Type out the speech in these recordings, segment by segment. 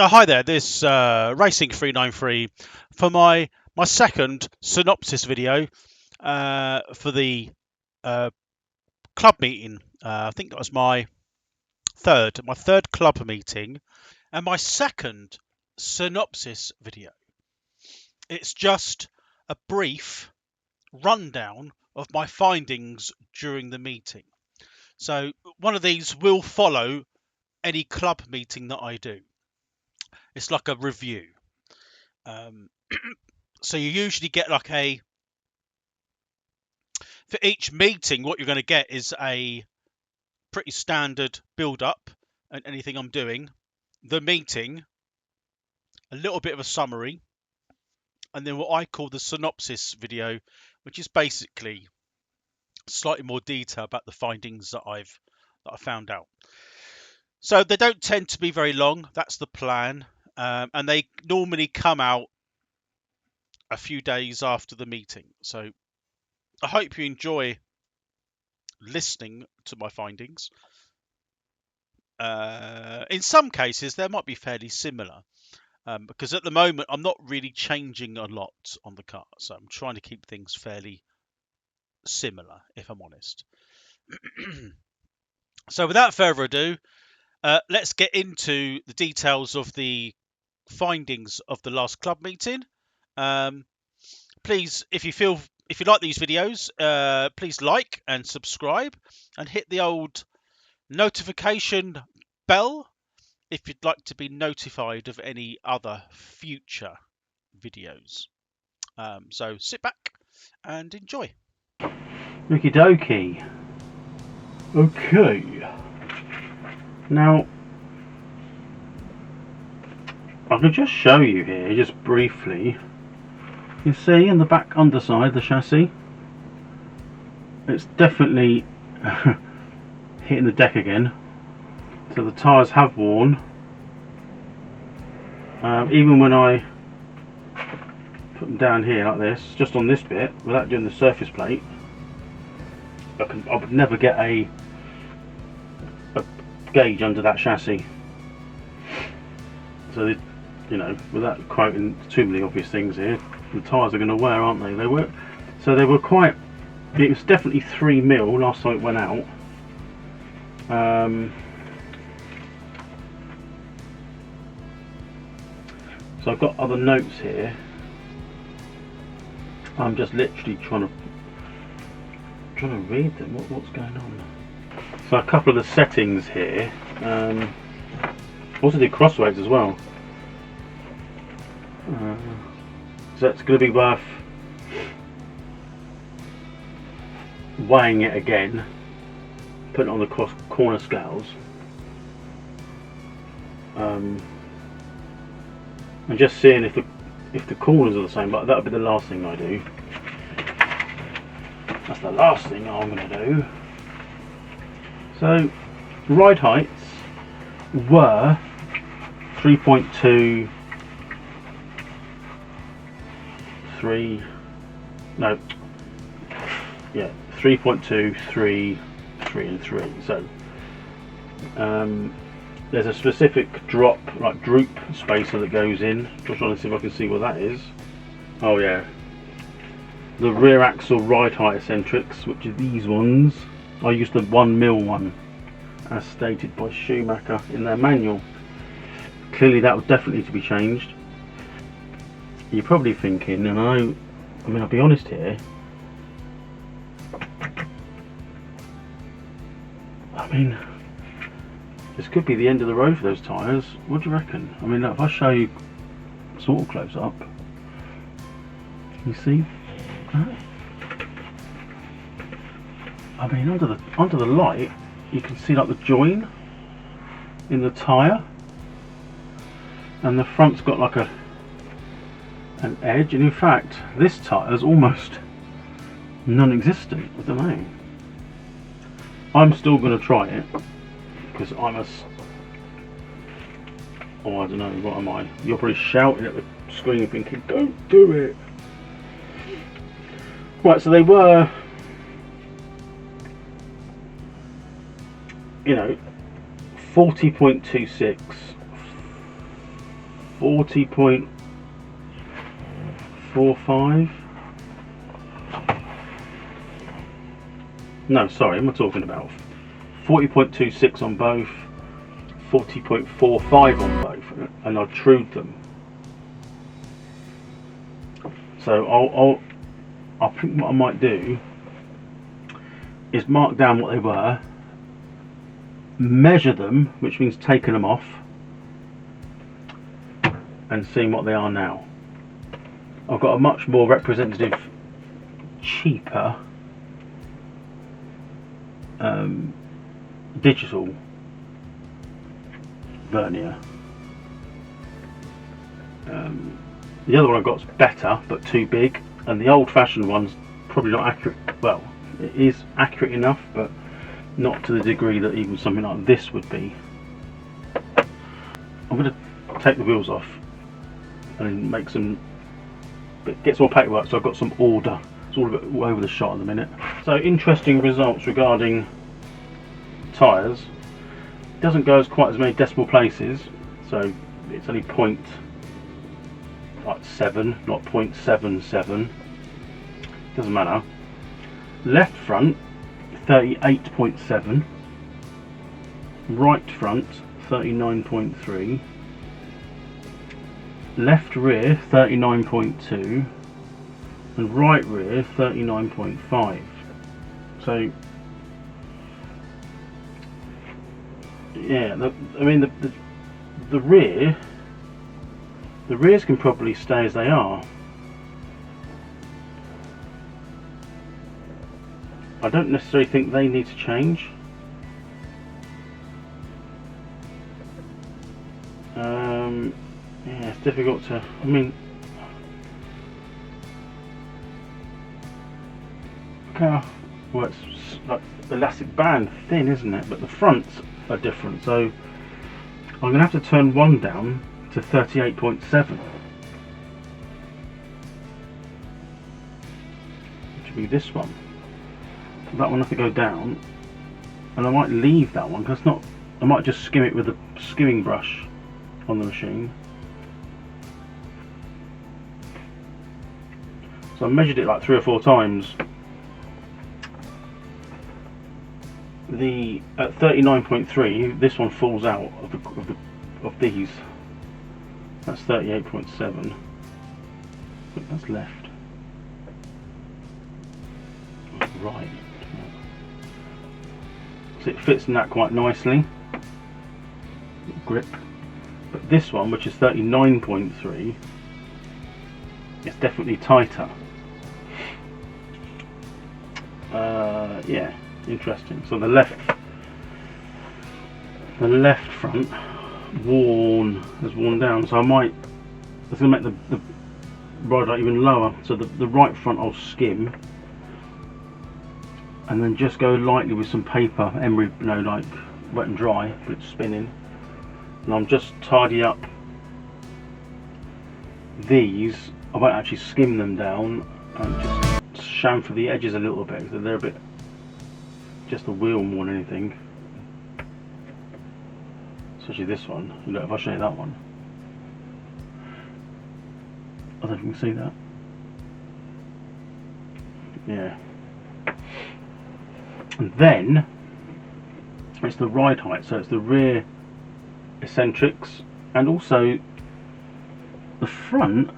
Hi there, this Racing 393 for my second synopsis video for the club meeting. I think that was my third club meeting, and my second synopsis video. It's just a brief rundown of my findings during the meeting. So one of these will follow any club meeting that I do. It's like a review. So you usually get like for each meeting, what you're going to get is a pretty standard build up and anything I'm doing, the meeting, a little bit of a summary, and then what I call the synopsis video, which is basically slightly more detail about the findings that I found out. So they don't tend to be very long. That's the plan, and they normally come out a few days after the meeting. So I hope you enjoy listening to my findings. In some cases, they might be fairly similar, because at the moment I'm not really changing a lot on the car, so I'm trying to keep things fairly similar, if I'm honest. So without further ado, let's get into the details of the findings of the last club meeting. Please, if you like these videos, please like and subscribe and hit the old notification bell if you'd like to be notified of any other future videos. So sit back and enjoy. Okie dokie. Okay. Now, I could just show you here, just briefly. You see in the back underside, the chassis, it's definitely hitting the deck again. So the tyres have worn. Even when I put them down here like this, just on this bit, without doing the surface plate, I would never get a gauge under that chassis. So you know, without quoting too many obvious things here, the tyres are going to wear, aren't they? They were quite. It was definitely 3mm last time it went out. So I've got other notes here. I'm just literally trying to read them. What's going on? So a couple of the settings here. Also did cross weights as well. So it's going to be worth weighing it again, putting it on the corner scales, and just seeing if the corners are the same. But that'll be the last thing I do. That's the last thing I'm going to do. So ride heights were 3.2, 3, no, yeah, 3.2, 3, 3 and 3. So there's a specific drop, like droop spacer that goes in. Just trying to see if I can see what that is. Oh yeah, the rear axle ride height eccentrics, which are these ones. I used the 1mm one, as stated by Schumacher in their manual. Clearly that would definitely need to be changed. You're probably thinking, and I mean I'll be honest here, I mean this could be the end of the road for those tyres. What do you reckon? I mean, if I show you sort of close up, you see that? I mean, under the light, you can see like the join in the tyre, and the front's got like an edge, and in fact, this tyre is almost non-existent. I don't know. I'm still going to try it because I'm a. Oh, I don't know. What am I? You're probably shouting at the screen, thinking, "Don't do it." Right, so they were, you know, 40.26, 40.45. No, sorry, am I talking about 40.26 on both, 40.45 on both, and I trued them. So I think what I might do is mark down what they were, measure them, which means taking them off, and seeing what they are now. I've got a much more representative, cheaper digital vernier. The other one I've got is better but too big, and the old-fashioned one's probably not accurate. Well, it is accurate enough, but not to the degree that even something like this would be. I'm going to take the wheels off and make some, get some more paintwork, so I've got some order. It's all a bit all over the shot at the minute. So interesting results regarding tyres. It doesn't go as quite as many decimal places, so it's only 0.7, not 0.77. Doesn't matter. Left front 38.7, right front 39.3, left rear 39.2, and right rear 39.5. So yeah, I mean the rears can probably stay as they are. I don't necessarily think they need to change. Yeah, it's difficult to, I mean, okay, well, it's like elastic band thin, isn't it? But the fronts are different, so I'm going to have to turn one down to 38.7, which would be this one. That one has to go down, and I might leave that one because not. I might just skim it with a skimming brush on the machine. So I measured it like 3 or 4 times. The at 39.3, this one falls out of these. That's 38.7. That's left. Right. So it fits in that quite nicely. Grip. But this one, which is 39.3, is definitely tighter. Yeah, interesting. So the left front has worn down. So I might. That's going to make the ride light even lower. So the right front I'll skim, and then just go lightly with some paper, emery, you know, like wet and dry, but it's spinning. And I'm just tidy up these. I won't actually skim them down, and just chamfer the edges a little bit, so they're a bit just the wheel more than anything. Especially this one. Look, if I show you that one, I don't know if you can see that. Yeah. And then it's the ride height, so it's the rear eccentrics, and also the front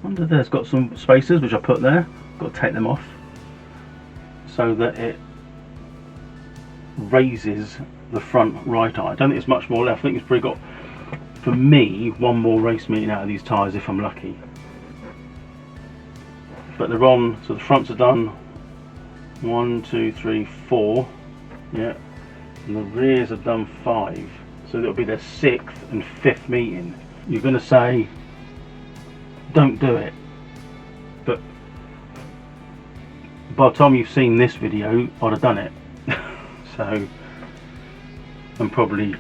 under there's got some spacers which I put there. Got to take them off so that it raises the front right eye. I don't think it's much more left. I think it's probably got, for me, one more race meeting out of these tyres if I'm lucky. But they're on, so the fronts are done. 1, 2, 3, 4. Yeah. And the rears have done 5. So it'll be their 6th and 5th meeting. You're going to say, don't do it. But by the time you've seen this video, I'd have done it. So I'm probably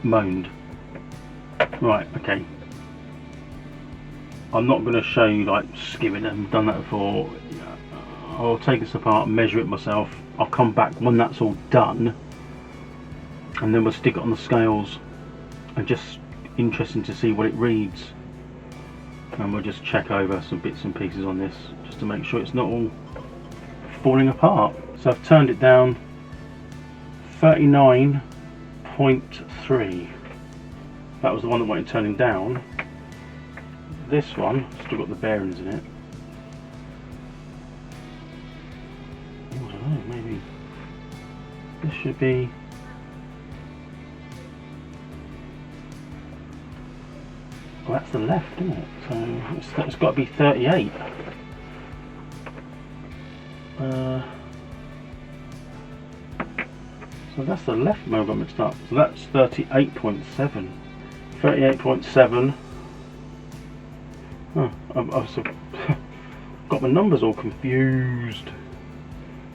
moaned. Right, okay. I'm not going to show you like skimming them, done that before. I'll take this apart, measure it myself. I'll come back when that's all done, and then we'll stick it on the scales and just interesting to see what it reads, and we'll just check over some bits and pieces on this just to make sure it's not all falling apart. So I've turned it down 39.3. that was the one that wanted turning down. This one still got the bearings in it. I don't know, maybe this should be, well, that's the left, isn't it? So it's got to be 38. So that's the left where I got mixed up. So that's 38.7. 38.7. Oh, I've got my numbers all confused.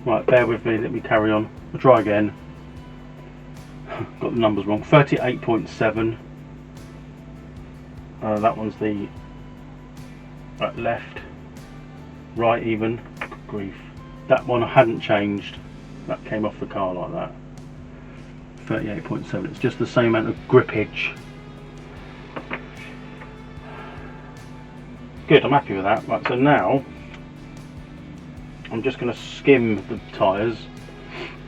Right, bear with me, let me carry on. I'll try again. Got the numbers wrong. 38.7. That one's the left. Right even. Good grief. That one hadn't changed. That came off the car like that. 38.7. It's just the same amount of grippage. Good, I'm happy with that. Right, so now I'm just going to skim the tyres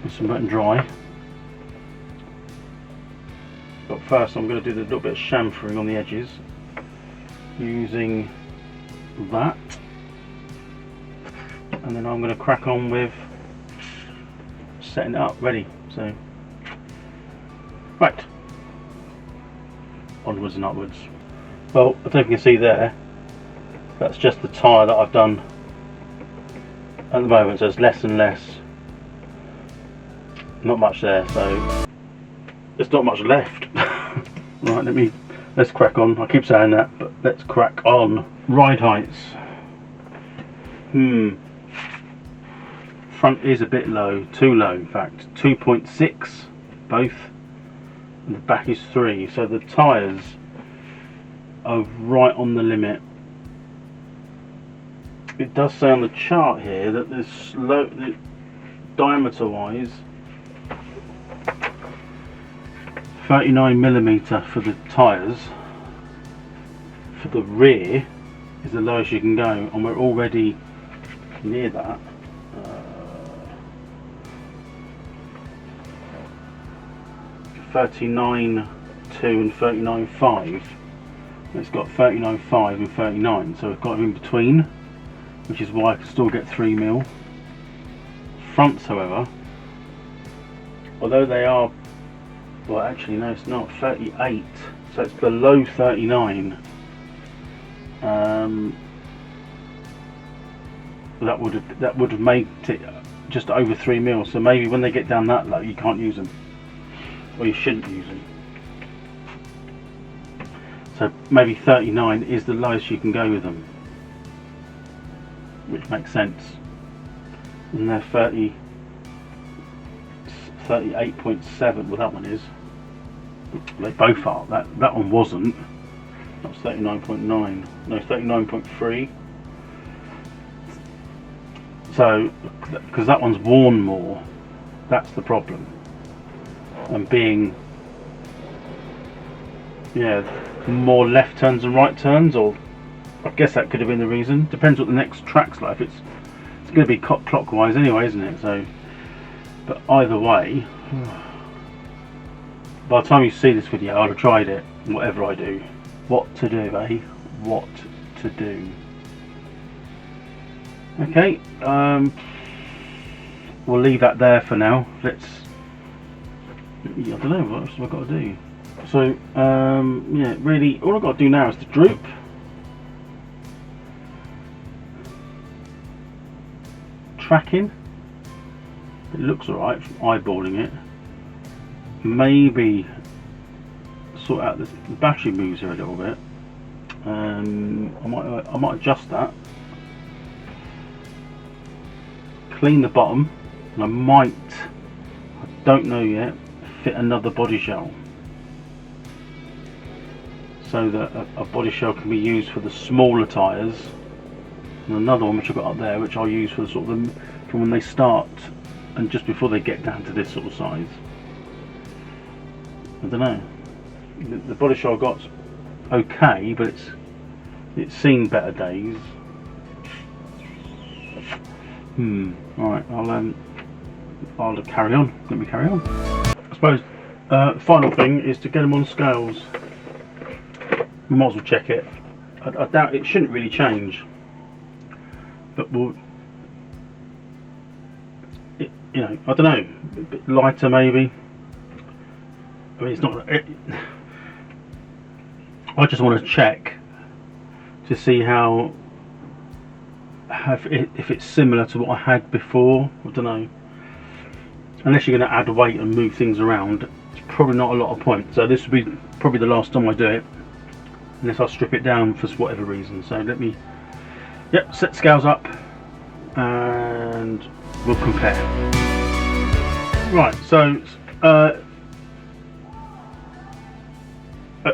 with some wet and dry. But first I'm going to do the little bit of chamfering on the edges using that, and then I'm going to crack on with setting it up ready. So right, onwards and upwards. Well, I don't know if you can see there, that's just the tyre that I've done at the moment, so it's less and less, not much there, so there's not much left. Right, let's crack on. I keep saying that, but let's crack on. Ride heights. Front is a bit low, too low in fact, 2.6 both, and the back is 3, so the tyres are right on the limit. It does say on the chart here that there's diameter wise 39mm for the tyres. For the rear is the lowest you can go, and we're already near that. 39.2 and 39.5. It's got 39.5 and 39, so we've got them in between, which is why I can still get 3mm. Fronts, however, although they are, well, actually no, it's not 38, so it's below 39. That would have made it just over 3mm. So maybe when they get down that low, you can't use them, or you shouldn't use them. So maybe 39 is the lowest you can go with them, which makes sense. And they're 38.7. Well, that one is. They both are. That one wasn't. That was 39.9. No, 39.3. So, because that one's worn more, that's the problem. And being, yeah, more left turns than right turns, or I guess that could have been the reason. Depends what the next track's like. It's going to be clockwise anyway, isn't it? So, but either way, by the time you see this video, I'll have tried it. Whatever I do, what to do, eh? What to do? Okay, we'll leave that there for now. Let's. I don't know what else have I got to do. So, yeah, really, all I've got to do now is the droop. Tracking, it looks alright from eyeballing it. Maybe sort out this, the battery moves here a little bit. I might adjust that. Clean the bottom, and I might, I don't know yet, fit another body shell, so that a body shell can be used for the smaller tyres, and another one which I've got up there which I'll use for the sort of from when they start and just before they get down to this sort of size. I don't know. The body shell I've got okay, but it's seen better days. Alright, I'll carry on. Let me carry on. I suppose final thing is to get them on scales. We might as well check it. I doubt it shouldn't really change, but we'll, you know, I don't know, a bit lighter maybe. I mean, it's not. I just want to check to see if it's similar to what I had before. I don't know. Unless you're going to add weight and move things around, it's probably not a lot of point. So this will be probably the last time I do it, unless I strip it down for whatever reason. So let me, set scales up, and we'll compare. Right. So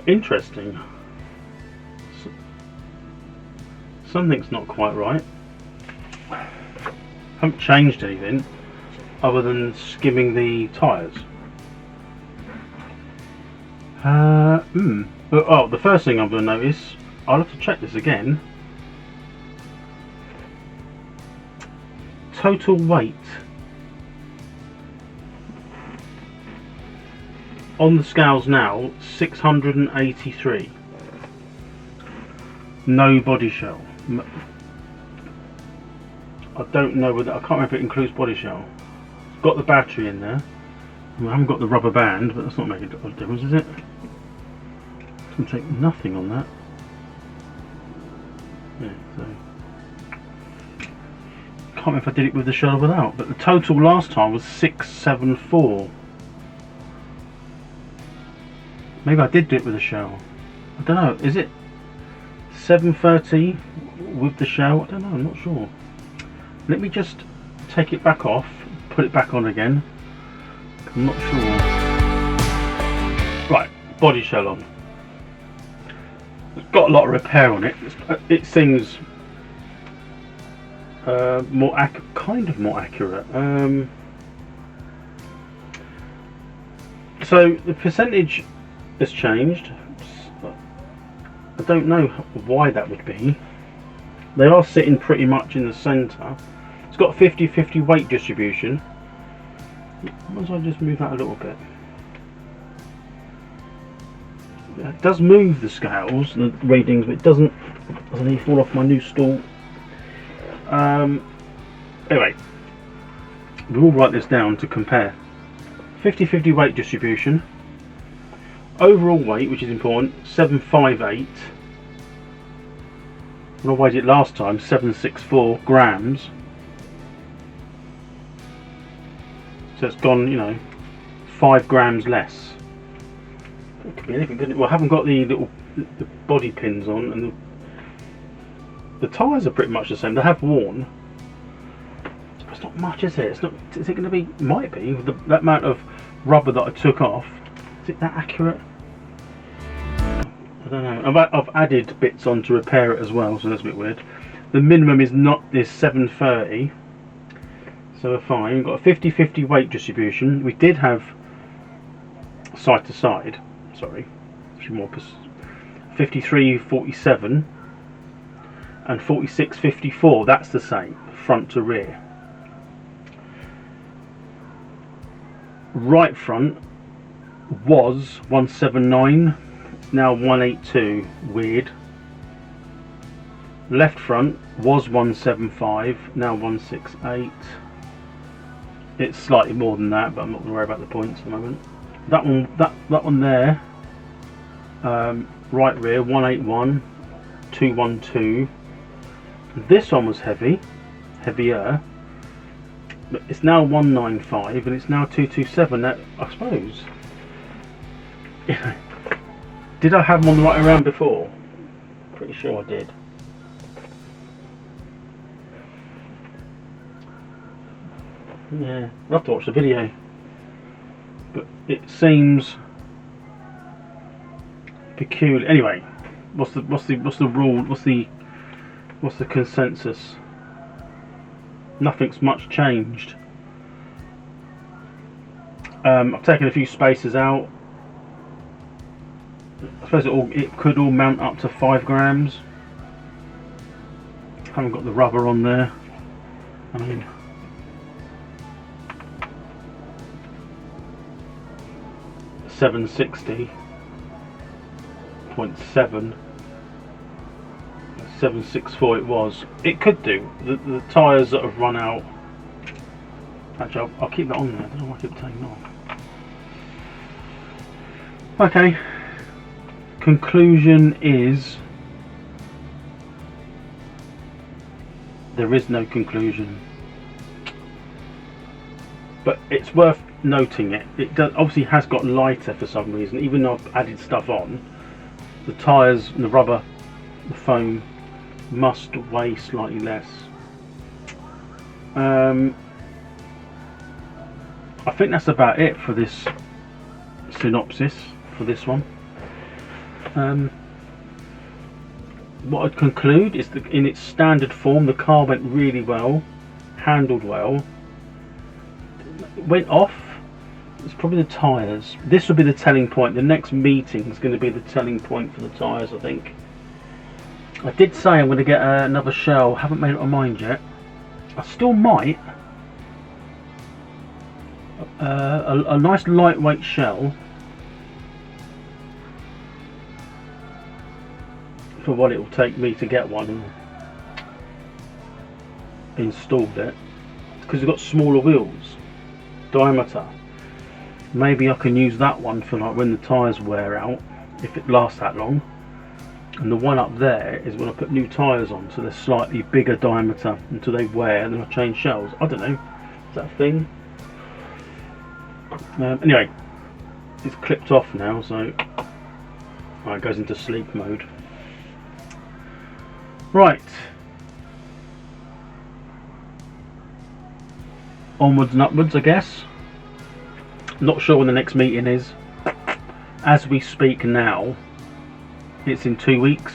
interesting. Something's not quite right. Haven't changed anything other than skimming the tyres. Oh, the first thing I'm going to notice, I'll have to check this again. Total weight on the scales now, 683. No body shell. I don't know whether, I can't remember if it includes body shell. It's got the battery in there. I haven't got the rubber band, but that's not making a difference, is it? It's going to take nothing on that. Yeah, so can't remember if I did it with the shell or without, but the total last time was 674. Maybe I did do it with a shell. I don't know. Is it 730 with the shell? I don't know. I'm not sure. Let me just take it back off, put it back on again. I'm not sure. Right, body shell on. It's got a lot of repair on it. It seems kind of more accurate. So the percentage has changed. I don't know why that would be. They are sitting pretty much in the centre. It's got 50-50 weight distribution. Once I just move that a little bit, it does move the scales and the readings, but it doesn't need to fall off my new stool. Anyway, we'll write this down to compare. 50-50 weight distribution. Overall weight, which is important, 758. When I weighed it last time, 764 grams. So it's gone, you know, 5 grams less. It could be anything, couldn't it? Well, I haven't got the body pins on, and the tyres are pretty much the same. They have worn. It's not much, is it? It's not. Is it going to be? Might be. That amount of rubber that I took off. Is it that accurate? I don't know. I've added bits on to repair it as well, so that's a bit weird. The minimum is 730. So we're fine. We've got a 50-50 weight distribution. We did have side to side. Sorry, more 53-47 and 46-54. That's the same, front to rear. Right front was 179. It's now 182. Weird. Left front was 175. Now 168. It's slightly more than that, but I'm not going to worry about the points at the moment. That one there. Right rear 181, 212. This one was heavier, but it's now 195 and it's now 227. That, I suppose. Did I have them on the right around before? Pretty sure I did. Yeah, I'll have to watch the video. But it seems peculiar. Anyway, what's the rule? What's the consensus? Nothing's much changed. I've taken a few spaces out. I suppose it could all mount up to 5 grams. Haven't got the rubber on there. I mean, .760.7, 764 it was. It could do. The tyres that have run out. Actually, I'll keep that on there. I don't know why I keep taking off. Okay. Conclusion is there is no conclusion, but it's worth noting it obviously has got lighter for some reason. Even though I've added stuff on, the tyres and the rubber, the foam must weigh slightly less. I think that's about it for this synopsis for this one. What I'd conclude is that in its standard form the car went really well, handled well. It went off. It's probably the tyres. This will be the telling point. The next meeting is going to be the telling point for the tyres, I think. I did say I'm going to get another shell. Haven't made up my mind yet. I still might. A nice lightweight shell for what it will take me to get one and installed it, because it's got smaller wheels diameter. Maybe I can use that one for like when the tyres wear out, if it lasts that long. And the one up there is when I put new tyres on, so they're slightly bigger diameter until they wear, and then I change shells. I don't know, is that a thing? Anyway, it's clipped off now, so it goes into sleep mode. Right, onwards and upwards, I guess. Not sure when the next meeting is. As we speak now, it's in 2 weeks.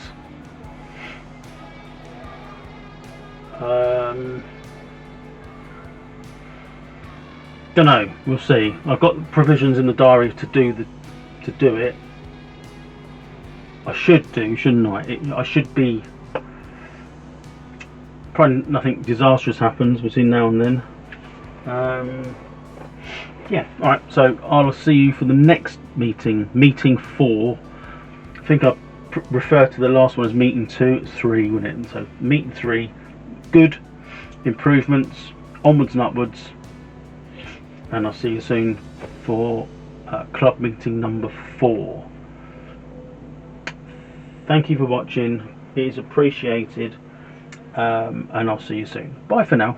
Don't know. We'll see. I've got provisions in the diary to do it. I should do, shouldn't I? I should be. Probably nothing disastrous happens between now and then. Yeah. All right. So I'll see you for the next meeting. Meeting 4. I think I refer to the last one as meeting 2. It's 3, wasn't it? So meeting 3. Good improvements. Onwards and upwards. And I'll see you soon for club meeting number 4. Thank you for watching. It is appreciated, and I'll see you soon. Bye for now.